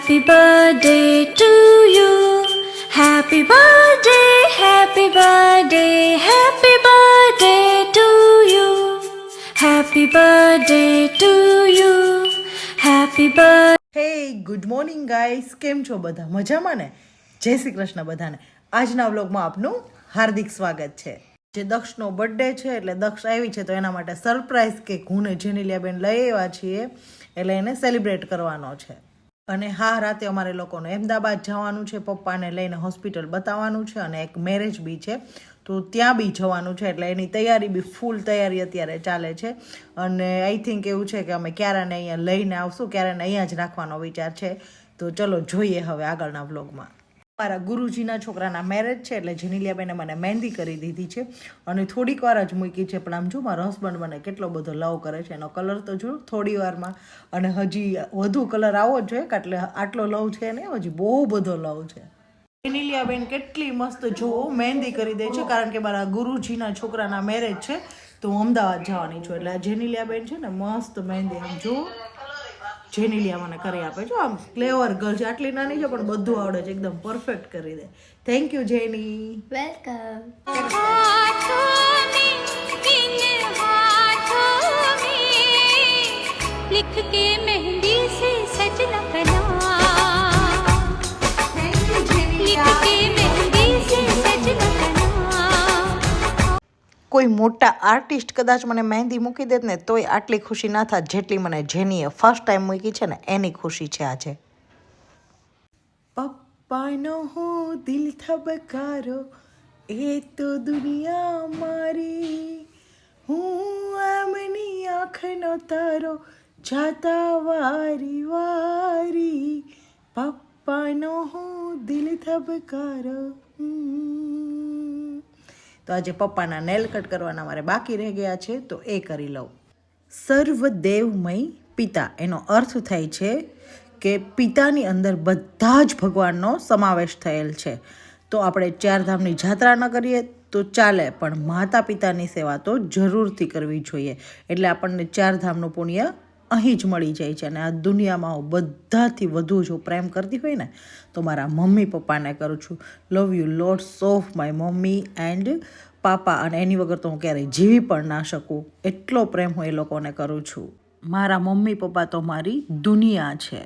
Happy birthday to you. Happy birthday, happy birthday, happy birthday to you. Happy birthday to you. Happy birthday. હે good morning guys, કેમ છો બધા? મજામાં ને? જય શ્રી કૃષ્ણ બધાને. આજના વ્લોગમાં આપનું હાર્દિક સ્વાગત છે. જે દક્ષનો બર્થડે છે એટલે દક્ષ આવી છે તો એના માટે સરપ્રાઈઝ કેક હું ને જેનિલિયાબેન લઈ આવ્યા છીએ, એટલે એને સેલિબ્રેટ કરવાનો છે. અને હા, રાતે અમારે લોકોને અહેમદાબાદ જવાનું છે, પપ્પાને લઈને હોસ્પિટલ બતાવવાનું છે અને એક મેરેજ બી છે તો ત્યાં બી જવાનું છે, એટલે એની તૈયારી બી ફૂલ તૈયારી અત્યારે ચાલે છે. અને આઈ થિંક એવું છે કે અમે ક્યારાને અહીંયા લઈને આવશું, ક્યારાને અહીંયા જ રાખવાનો વિચાર છે. તો ચલો જોઈએ હવે આગળના વ્લોગમાં. મારા ગુરુજીના છોકરાના મેરેજ છે એટલે જેનિલિયાબેને મને મહેંદી કરી દીધી છે અને થોડીક વાર જ મૂકી છે, પણ આમ જો મારો હસબન્ડ મને કેટલો બધો લવ કરે છે, એનો કલર તો જો થોડી વારમાં, અને હજી વધુ કલર આવવો જ જોઈએ, એટલે આટલો લવ છે ને હજી બહુ બધો લવ છે. જેનિલિયાબેન કેટલી મસ્ત જો મહેંદી કરી દે છે, કારણ કે મારા ગુરુજીના છોકરાના મેરેજ છે તો હું અમદાવાદ જવાની છું, એટલે આ જેનિલિયાબેન છે ને મસ્ત મહેંદી આમ જો જેનિલિયા મને કરી આપે છે. આમ ક્લેવર ગર્લ છે, આટલી નાની છે પણ બધું આવડે છે, એકદમ પરફેક્ટ કરી દે. થેન્ક યુ જેની. Welcome. लिख के मेहंदी से सजना कना, लिख के मेहंदी से सजना कना. કોઈ મોટા આર્ટિસ્ટ કદાચ મને મહેંદી મૂકી દેત ને તોય આટલી ખુશી ના થાત જેટલી મને જેનીએ ફર્સ્ટ ટાઈમ મૂકી છે ને એની ખુશી છે આજે. પપ્પાનો હું દિલ થબકારો, એ તો દુનિયા મારી, હું એમની આંખનો તારો, જાતા વારી વારી, પપ્પાનો હું દિલ થબકારો. તો આજે પપ્પાના નેલ કટ કરવાના મારે બાકી રહી ગયા છે તો એ કરી લઉં. સર્વદેવમય પિતા એનો અર્થ થાય છે કે પિતાની અંદર બધા જ ભગવાનનો સમાવેશ થયેલ છે. તો આપણે ચારધામની જાત્રા ન કરીએ તો ચાલે, પણ માતા પિતાની સેવા તો જરૂરથી કરવી જોઈએ, એટલે આપણને ચારધામનું પુણ્ય અહીં જ મળી જાય છે. અને આ દુનિયામાં હું બધાથી વધુ જો પ્રેમ કરતી હોય ને તો મારા મમ્મી પપ્પાને કરું છું. Love you lots of my mummy and papa, અને એની વગર તો હું ક્યારેય જીવી પણ ના શકું, એટલો પ્રેમ હું એ લોકોને કરું છું. મારા મમ્મી પપ્પા તો મારી દુનિયા છે.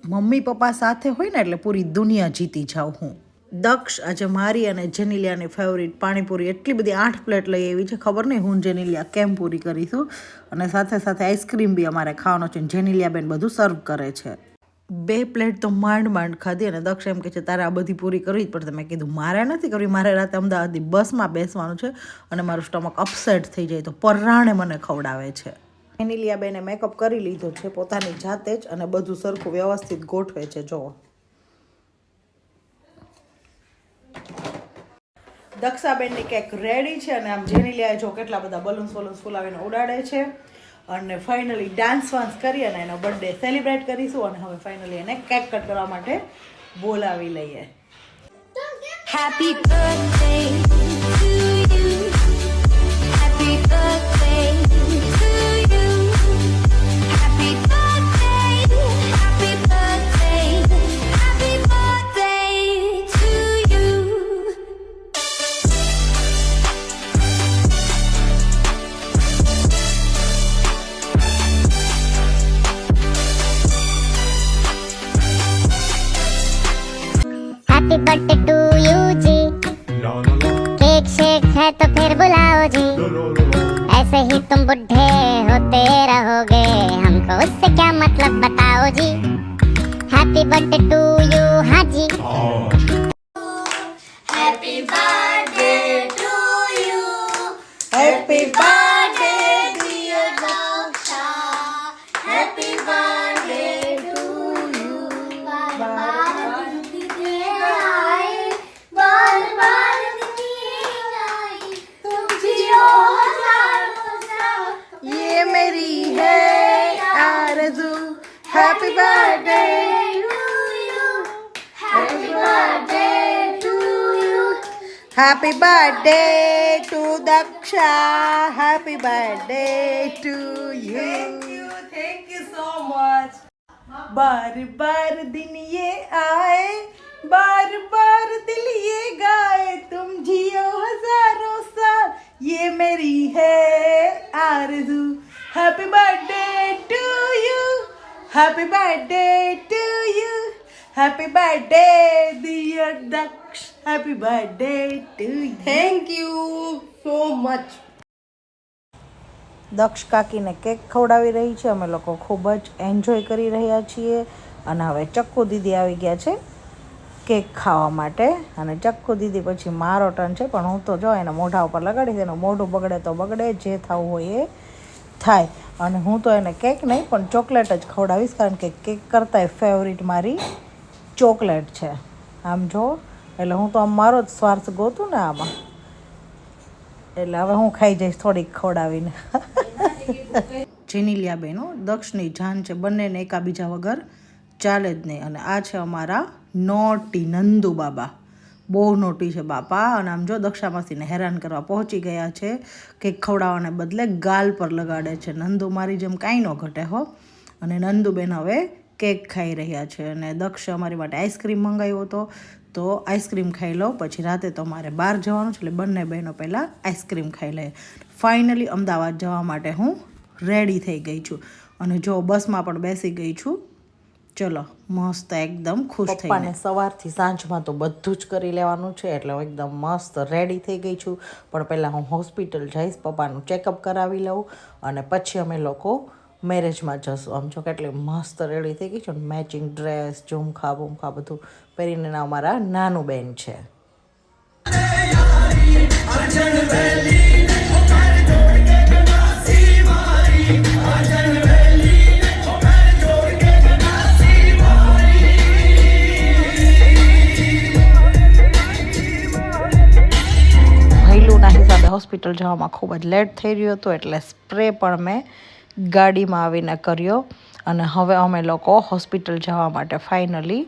મમ્મી પપ્પા સાથે હોય ને એટલે પૂરી દુનિયા જીતી જાઉં હું. દક્ષ આજે મારી અને જેનિલિયાની ફેવરિટ પાણીપુરી એટલી બધી 8 પ્લેટ લઈ આવી છે, ખબર નહીં હું જેનિલિયા કેમ પૂરી કરીશું. અને સાથે સાથે આઈસ્ક્રીમ બી અમારે ખાવાનો છે. જેનિલિયાબેન બધું સર્વ કરે છે. 2 પ્લેટ તો માંડ ખાધી, અને દક્ષ એમ કે છે તારે આ બધી પૂરી કરવી જ પડશે. મેં કીધું મારે નથી કરવી, મારે રાતે અમદાવાદની બસમાં બેસવાનું છે અને મારું સ્ટમક અપસેટ થઈ જાય તો પરાણે મને ખવડાવે છે. જેનિલિયાબેને મેકઅપ કરી લીધો છે પોતાની જાતે જ, અને બધું સરખું વ્યવસ્થિત ગોઠવે છે. જુઓ દક્ષાબેનની કેક રેડી છે, અને આમ જેનિલિયાએ જો કેટલા બધા બલૂન્સ ફૂલાવીને ઉડાડે છે. અને ફાઇનલી ડાન્સ વાન્સ કરી અને એનો બર્થડે સેલિબ્રેટ કરીશું. અને હવે ફાઇનલી એને કેક કટ કરવા માટે બોલાવી લઈએ. Happy birthday to you. Happy birthday to you. Happy birthday, happy birthday, happy birthday to you. Happy birthday to you जी, केक शेक है तो फिर बुलाओ जी, ऐसे ही तुम बुढ़े होते रहोगे, हमको उससे क्या मतलब बताओ जी, हैप्पी बर्थडे टू यू हाँ जी. Happy birthday to you. Happy birthday Dear Daksha, happy birthday to you. ये मेरी है आरज़ू, happy birthday, Happy birthday to you. Happy birthday to Daksha, happy birthday to you. Thank you so much. बार बार दिन ये आए, बार बार दिल ये गाए, तुम जियो हजारों साल, ये मेरी है आरज़ू. Happy birthday to you, happy birthday to you, happy birthday dear Daksh, happy birthday to you. Thank you so much. Daksh કાકીને કેક ખવડાવી રહી છે. અમે લોકો ખૂબ જ એન્જોય કરી રહ્યા છીએ. અને હવે ચક્કુ દીદી આવી ગયા છે કેક ખાવા માટે. અને ચક્કુ દીદી પછી મારો ટર્ન છે, પણ હું તો જો એને મોઢા ઉપર લગાડીશ, એનું મોઢું બગડે તો બગડે, જે થવું હોય એ થાય. અને હું તો એને કેક નહીં પણ ચોકલેટ જ ખવડાવીશ, કારણ કે કેક કરતાંય ફેવરિટ મારી ચોકલેટ છે. આમ જો, એટલે હું તો આમ મારો જ સ્વાર્થ ગોતું ને આમાં, એટલે હવે હું ખાઈ જઈશ થોડીક ખવડાવીને. જેનીલિયા બહેનો દક્ષની જાન છે, બંનેને એકાબીજા વગર ચાલે જ નહીં. અને આ છે અમારા નોટી નંદુ બાબા, બહુ નોટી છે બાપા. અને આમ જો દક્ષા માસીને હેરાન કરવા પહોંચી ગયા છે. કેક ખવડાવવાને બદલે ગાલ પર લગાડે છે. નંદુ મારી જેમ કાંઈ ન ઘટે હો. અને નંદુબેન હવે કેક ખાઈ રહ્યા છે. અને દક્ષ અમારી માટે આઈસ્ક્રીમ મંગાવ્યો હતો, તો આઈસ્ક્રીમ ખાઈ લો, પછી રાતે તો મારે બહાર જવાનું છે, એટલે બંને બહેનો પહેલાં આઈસ્ક્રીમ ખાઈ લે. ફાઇનલી અમદાવાદ જવા માટે હું રેડી થઈ ગઈ છું. અને જો બસમાં પણ બેસી ગઈ છું. ચલો મસ્ત એકદમ ખુશ થઈ. પપ્પાને સવારથી સાંજમાં તો બધું જ કરી લેવાનું છે, એટલે હું એકદમ મસ્ત રેડી થઈ ગઈ છું. પણ પહેલાં હું હોસ્પિટલ જઈશ, પપ્પાનું ચેકઅપ કરાવી લઉં, અને પછી અમે લોકો મેરેજમાં જશું. આમ જો કેટલી મસ્ત રેડી થઈ ગઈ છે, મેચિંગ ડ્રેસ, ઝુમખા બુમખા બધું પહેરીને અમારા નાનું બેન છે. ભૈલુના હિસાબે હોસ્પિટલ જવામાં ખૂબ જ લેટ થઈ રહ્યો હતો, એટલે સ્પ્રે પણ મેં ગાડીમાં આવીને કર્યો. અને હવે અમે લોકો હોસ્પિટલ જવા માટે ફાઇનલી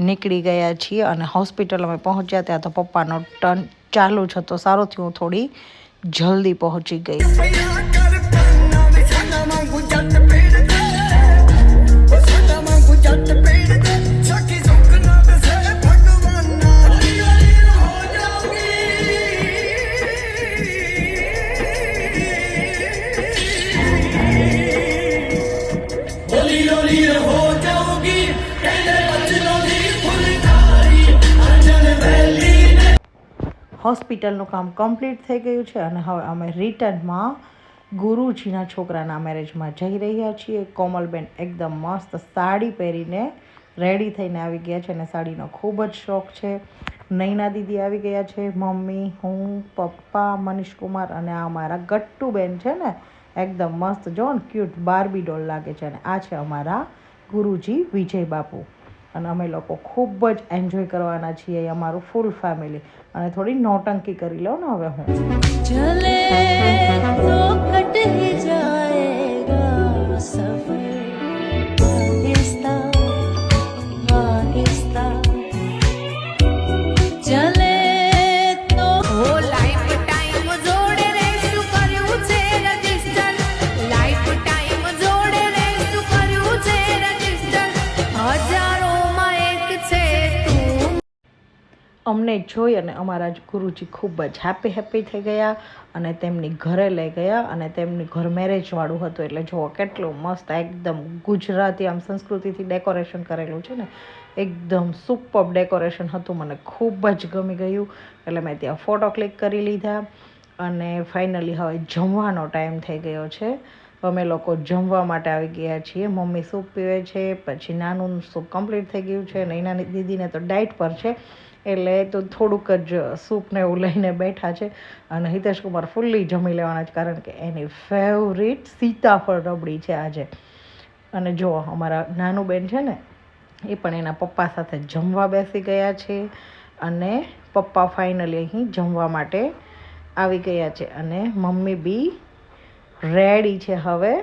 નીકળી ગયા છીએ. અને હોસ્પિટલ અમે પહોંચ્યા ત્યાં તો પપ્પાનો ટર્ન ચાલુ જ હતો. સારું થયું હું થોડી જલ્દી પહોંચી ગઈ. હોસ્પિટલનું કામ કમ્પ્લીટ થઈ ગયું છે. અને હવે અમે રિટર્નમાં ગુરુજીના છોકરાના મેરેજમાં જઈ રહ્યા છીએ. કોમલબેન એકદમ મસ્ત સાડી પહેરીને રેડી થઈને આવી ગયા છે, અને સાડીનો ખૂબ જ શોખ છે. નૈના દીદી આવી ગયા છે, મમ્મી, હું, પપ્પા, મનીષકુમાર, અને આ અમારા ગટ્ટુબેન છે ને, એકદમ મસ્ત જો ને ક્યુટ બાર્બી ડોલ લાગે છે. અને આ છે અમારા ગુરુજી વિજય બાપુ. અને અમે લોકો ખૂબ જ એન્જોય કરવાના છીએ, અમારું ફૂલ ફેમિલી. અને થોડી નોટંકી કરી લો ને હવે હું. चले तो कट ही जाएगा सफर आहिस्ता आहिस्ता चले तो हो लाइफ टाइम जोड़े रे શું કર્યું છે રજિસ્ટર લાइफ टाइम જોડે રે શું કર્યું છે રજિસ્ટર હજારોમાં એક છે તું. અમને જોઈ અને અમારા ગુરુજી ખૂબ જ હેપી થઈ ગયા, અને તેમની ઘરે લઈ ગયા. અને તેમની ઘર મેરેજવાળું હતું, એટલે જુઓ કેટલું મસ્ત એકદમ ગુજરાતી આમ સંસ્કૃતિથી ડેકોરેશન કરેલું છે ને, એકદમ સુપર ડેકોરેશન હતું. મને ખૂબ જ ગમી ગયું, એટલે મેં ત્યાં ફોટો ક્લિક કરી લીધા. અને ફાઇનલી હવે જમવાનો ટાઈમ થઈ ગયો છે. અમે લોકો જમવા માટે આવી ગયા છીએ. મમ્મી સૂપ પીવે છે, પછી નાનું સૂપ કમ્પ્લીટ થઈ ગયું છે. નૈના દીદીને તો ડાયટ પર છે, એટલે તો થોડુંક જ સૂપને એવું લઈને બેઠા છે. અને હિતેશ કુમાર ફૂલ્લી જમી લેવાના છે, કારણ કે એની ફેવરિટ સીતાફળ રબડી છે આજે. અને જો અમારા નાનું બેન છે ને, એ પણ એના પપ્પા સાથે જમવા બેસી ગયા છે. અને પપ્પા ફાઇનલી અહીં જમવા માટે આવી ગયા છે. અને મમ્મી બી રેડી છે હવે,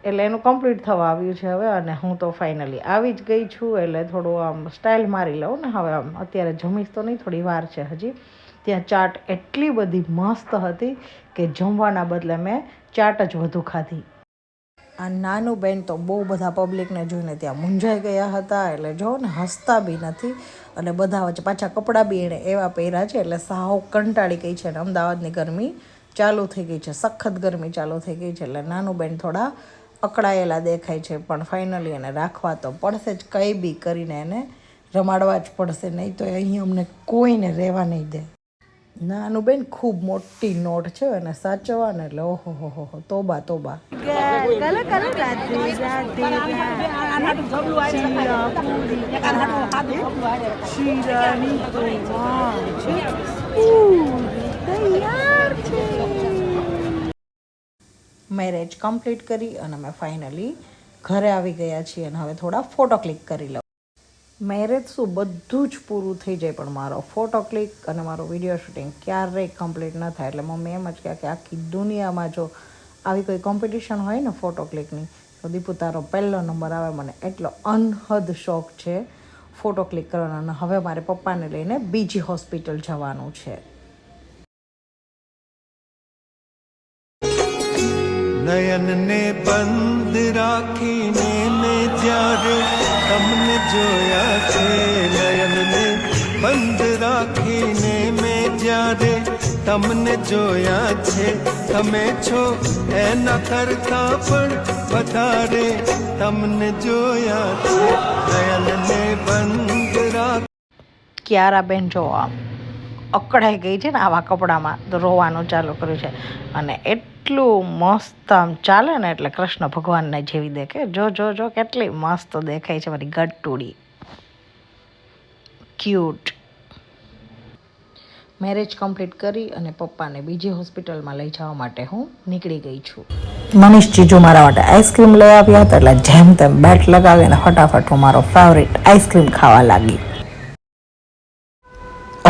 એટલે એનું કમ્પ્લીટ થવા આવ્યું છે હવે. અને હું તો ફાઇનલી આવી જ ગઈ છું, એટલે થોડું આમ સ્ટાઇલ મારી લઉં ને હવે. આમ અત્યારે જમીશ તો નહીં, થોડી વાર છે હજી. ત્યાં ચાટ એટલી બધી મસ્ત હતી કે જમવાના બદલે મેં ચાટ જ વધુ ખાધી. આ નાનું બેન તો બહુ બધા પબ્લિકને જોઈને ત્યાં મૂંઝાઈ ગયા હતા. એટલે જો ને હસતા બી નથી અને બધા વચ્ચે પાછા કપડાં બી એણે એવા પહેર્યા છે એટલે સાવ કંટાળી ગઈ છે. અને અમદાવાદની ગરમી ચાલુ થઈ ગઈ છે, સખત ગરમી ચાલુ થઈ ગઈ છે એટલે નાનું બેન થોડા અકળાયેલા દેખાય છે. પણ ફાઇનલી એને રાખવા તો પડશે જ, કંઈ બી કરીને એને રમાડવા જ પડશે, નહીં તો અહીં અમને કોઈને રહેવા નહીં દે. નાનું બેન ખૂબ મોટી નોટ છે અને સાચવવાને એટલે ઓહો હો હો તોબા તોબા. મેરેજ કમ્પ્લીટ કરી અને અમે ફાઇનલી ઘરે આવી ગયા છીએ અને હવે થોડા ફોટો ક્લિક કરી લઉં. મેરેજ શું બધું જ પૂરું થઈ જાય પણ મારો ફોટો ક્લિક અને મારો વિડીયો શૂટિંગ ક્યારેય કમ્પ્લીટ ન થાય. એટલે મમ્મી એમ જ કહે કે આખી દુનિયામાં જો આવી કોઈ કોમ્પિટિશન હોય ને ફોટો ક્લિકની તો દીપુ તારો પહેલો નંબર આવે. મને એટલો અનહદ શોખ છે ફોટો ક્લિક કરવાનો. અને હવે મારે પપ્પાને લઈને બીજી હોસ્પિટલ જવાનું છે. નયનને બંધ રાખીને મેં જ્યારે તમને જોયા છે, નયનને બંધ રાખીને મેં જ્યારે તમને જોયા છે, તમે છો એના કરતા પણ વધારે તમને જોયા છે. નયનને બંધ રાખ. કિયારા બેન જો આમ અકળાઈ ગઈ છે ને આવા કપડામાં તો રોવાનું ચાલુ કર્યું છે. અને એટલું મસ્ત આમ ચાલે ને એટલે કૃષ્ણ ભગવાનને જેવી દેખે. જો જો જો કેટલી મસ્ત દેખાય છે મારી ગટુડી, ક્યુટ. મેરેજ કમ્પ્લીટ કરી અને પપ્પાને બીજી હોસ્પિટલમાં લઈ જવા માટે હું નીકળી ગઈ છું. મનીષ જીજુ મારા માટે આઈસ્ક્રીમ લઈ આવ્યા હતા એટલે જેમ તેમ બેટ લગાવીને ફટાફટ હું મારો ફેવરિટ આઈસ્ક્રીમ ખાવા લાગી.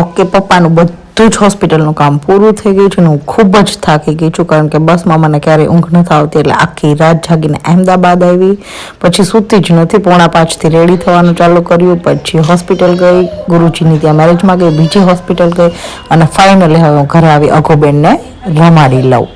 ઓકે, પપ્પાનું બધું જ હોસ્પિટલનું કામ પૂરું થઈ ગયું છે અને હું ખૂબ જ થાકી ગઈ છું કારણ કે બસમાં મને ક્યારેય ઊંઘ નથી આવતી. એટલે આખી રાત જાગીને અહેમદાબાદ આવી, પછી સૂતી જ નથી. 4:45થી રેડી થવાનું ચાલુ કર્યું, પછી હોસ્પિટલ ગઈ, ગુરુજીની ત્યાં મેરેજમાં ગઈ, બીજી હોસ્પિટલ ગઈ અને ફાઇનલી હવે હું ઘરે આવી અઘોબેનને રમાડી લઉં.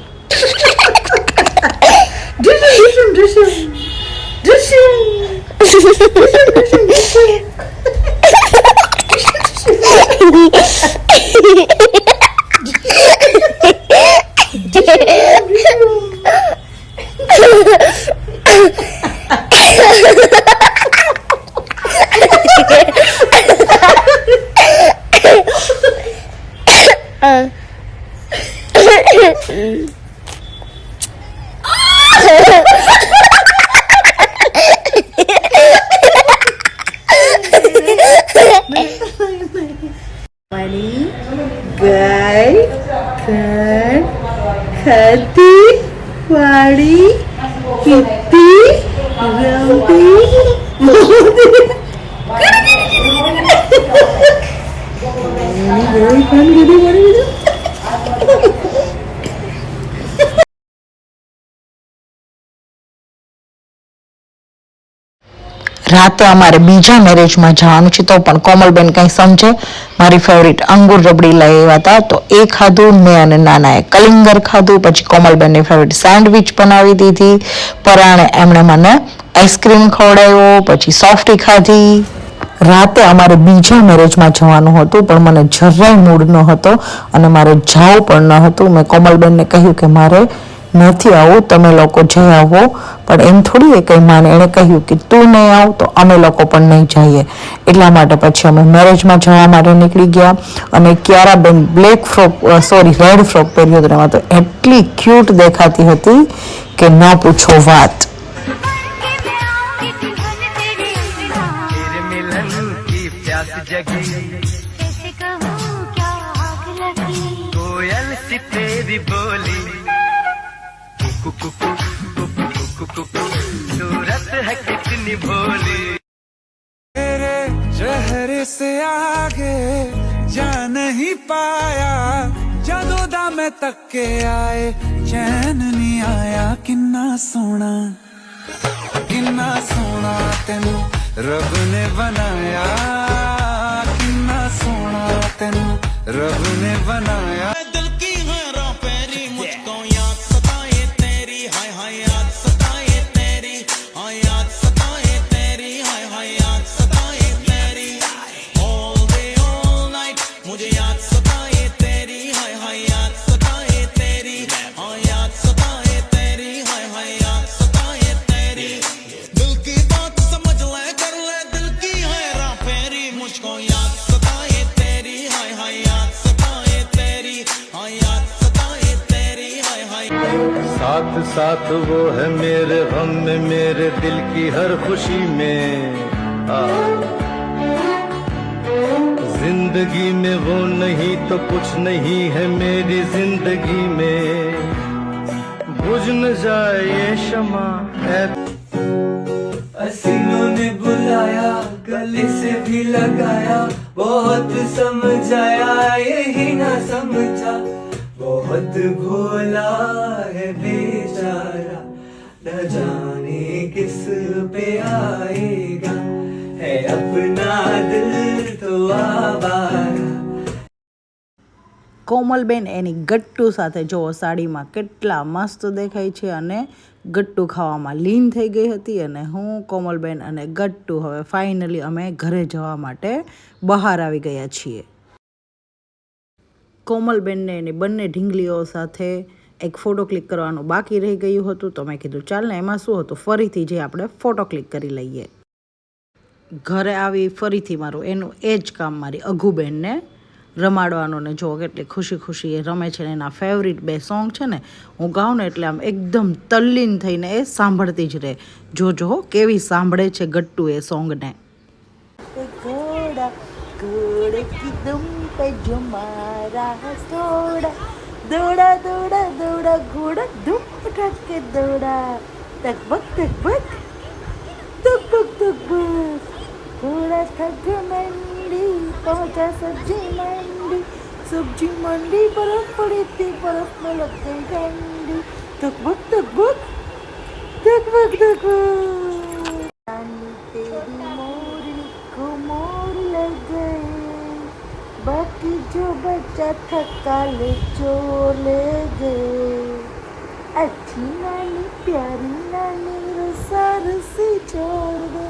ખાતી વાળી પીતી રાતે અમારે બીજા મેરેજમાં જવાનું છે તો પણ કોમલબેન કંઈ સમજે. મારી ફેવરિટ અંગુર રબડી લઈ આવ્યા હતા તો એ ખાધું મેં અને નાનાએ કલિંગર ખાધું. પછી કોમલબેનની ફેવરિટ સેન્ડવિચ બનાવી દીધી. પરાણે એમણે મને આઈસ્ક્રીમ ખવડાવ્યો, પછી સોફ્ટી ખાધી. રાતે અમારે બીજા મેરેજમાં જવાનું હતું પણ મને જરાય મૂડ ન હતો અને મારે જવું પણ ન હતું. મેં કોમલબેનને કહ્યું કે મારે નથી આવું, તમે લોકો જઈ આવો. પણ એમ થોડી એ કંઈ માને. એણે કહ્યું કે તું નહીં આવ તો અમે લોકો પણ નહીં જઈએ. એટલા માટે પછી અમે મેરેજમાં જવા માટે નીકળી ગયા. અને કિયારાબેન રેડ ફ્રોક પહેર્યો હતો. એમાં તો એટલી ક્યુટ દેખાતી હતી કે ન પૂછો વાત. सूरत है कितनी भोली, तेरे चेहरे से आगे जा नहीं पाया, जदोदा में तक के आए चैन नहीं आया. किन्ना सोना तेनू रब ने बनाया, किन्ना सोना तेनू रब ने बनाया. दिल की है रो पैरी मुझको याद सताए तेरी, हाय हाय याद सताए तेरी. साथ वो है मेरे गम में, मेरे दिल की हर खुशी में। जिंदगी में वो नहीं तो कुछ नहीं है मेरी जिंदगी में। बुझ न जाए ये शमा हसीनों ने बुलाया, गले से भी लगाया, बहुत समझाया यही ना समझा। बहुत भोला है बेचारा, न जाने किस पे आएगा, है अपना दिल तो आवारा। કોમલબેન એની ગટ્ટુ સાથે જો સાડીમાં કેટલા મસ્ત દેખાય છે અને ગટ્ટુ ખાવામાં લીન થઈ ગઈ હતી અને હું કોમલબેન અને ગટ્ટુ હવે ફાઇનલી અમે ઘરે જવા માટે બહાર આવી ગયા છીએ. કોમલબેનને એની બંને ઢીંગલીઓ સાથે એક ફોટો ક્લિક કરવાનું બાકી રહી ગયું હતું તો મેં કીધું ચાલ ને એમાં શું હતું, ફરીથી જે આપણે ફોટો ક્લિક કરી લઈએ. ઘરે આવી ફરીથી મારું એનું એ જ કામ મારી અઘુબેનને રમાડવાનો ને જો કેટલી ખુશી ખુશી એ રમે છે ને એના ફેવરિટ 2 સોંગ છે ને હું ગાઉં ને એટલે આમ એકદમ તલ્લીન થઈને એ સાંભળતી જ રહે. જોજો કેવી સાંભળે છે ગટ્ટુ એ સોંગને. ઘોડા ઘોડે કી દમ પે જો મારા સોડા દોડા દોડા દોડા ઘોડા ધૂમ ઠકે દોડા તકબક તકબક તકબક તકબક ઘોડા થક મંડી પહોંચા सब्जी मंडी बर्फ पड़ी थी, बर्फ में लग गई ठंडी। तकबक तकबक तकबक तकबक रानी तेरी मोरनी को मोर लग गए, बाकी जो बचा थका ले चोर ले गए। अच्छी नानी प्यारी नानी रसा रसी छोड़ दे,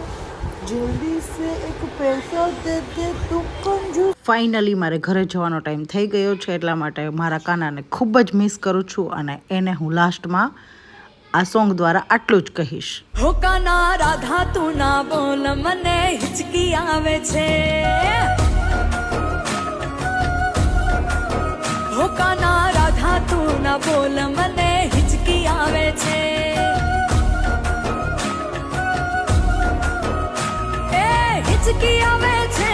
जल्दी से एक पैसा दे दे તું કંજૂસ. ફાઇનલી મારે ઘરે જવાનો ટાઈમ થઈ ગયો છે એટલા માટે મારા કાનાને ખૂબ જ મિસ કરું છું અને એને હું લાસ્ટમાં આ સોંગ દ્વારા આટલું જ કહીશ. હો કાના રાધા તું ના બોલ મને હિચકી આવે છે, હો કાના રાધા તું ના બોલ મને હિચકી આવે છે, હિચકી આવે છે